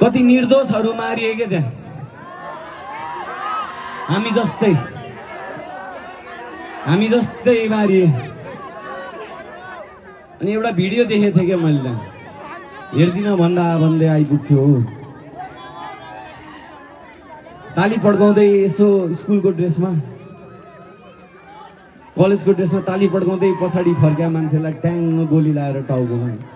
कति निर्दोषहरू मारिए के त्यहाँ हामी जस्तै मारिए। अनि एउटा भिडियो देखेको थिएँ क्या मैले त्यहाँ, हेर्दिनँ भन्दै आइपुग्थ्यो। ताली पड्काउँदै यसो स्कुलको ड्रेसमा कलेजको ड्रेसमा ताली पड्काउँदै पछाडि फर्क्या मान्छेलाई ट्याङ गोली लाएर टाउकोमा।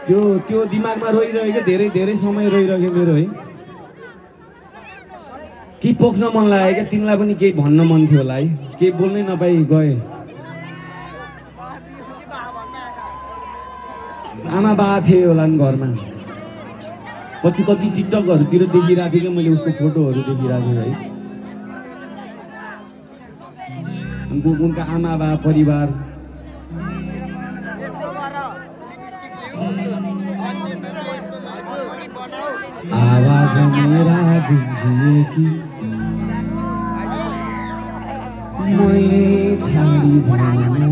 त्यो दिमागमा रोइरहेको धेरै समय रोइरहेको मेरो है। के पोख्न मन लाग्यो क्या, तिमीलाई पनि केही भन्न मन थियो होला है, केही बोल्नै नपाई गए। आमा बाबा थिए होला नि घरमा। पछि कति टिकटकहरूतिर देखिरहेको थिएँ कि मैले उसको फोटोहरू देखिरहेको थिएँ है। उनका आमा बाबा परिवार आवाज मेरा गुंजिए कि मैं छाड़ी जाना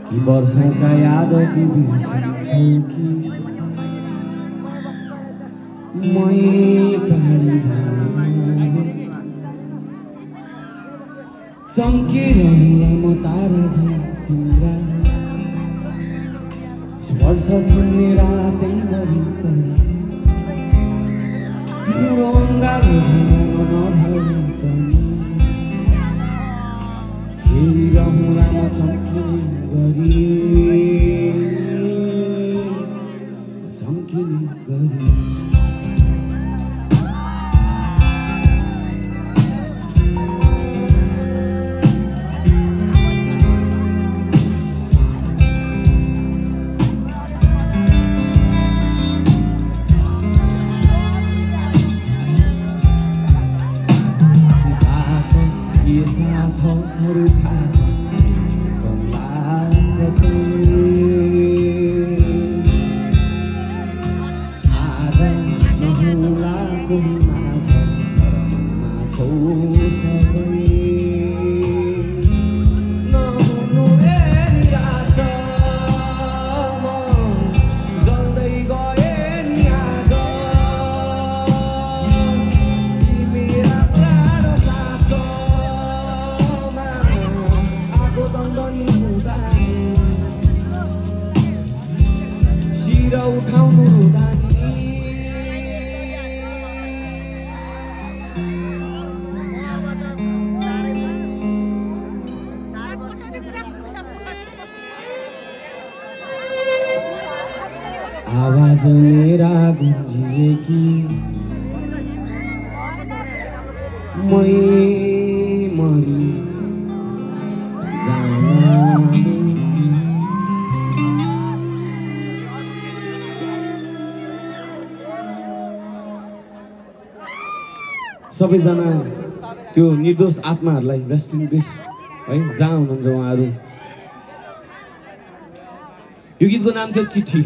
कि वर्षों का याद की बिर्सिन्छौ कि मैं टाढी जाना चम्किरहला म तारा झैं तिम्रा स्पर्श छन् मेरा त्यही वरिपरि तिम्रो अङ्गालो झैं नभए पनि हेरिरहँला म चम्किने गरी साथहरू थाहा छ आज नहुला कोही माझ तर मनमा छौ सबै नहुनु ए निराश म जल्दै गए नि आज कि मेरा प्राण सास शिर उठाउनु रुदानी आवाज मेरा गुंजिए कि मैं मरी सबैजना त्यो निर्दोष आत्माहरूलाई रेस्ट इन पिस है, जहाँ हुनुहुन्छ उहाँहरू। यो गीतको नाम थियो चिठी।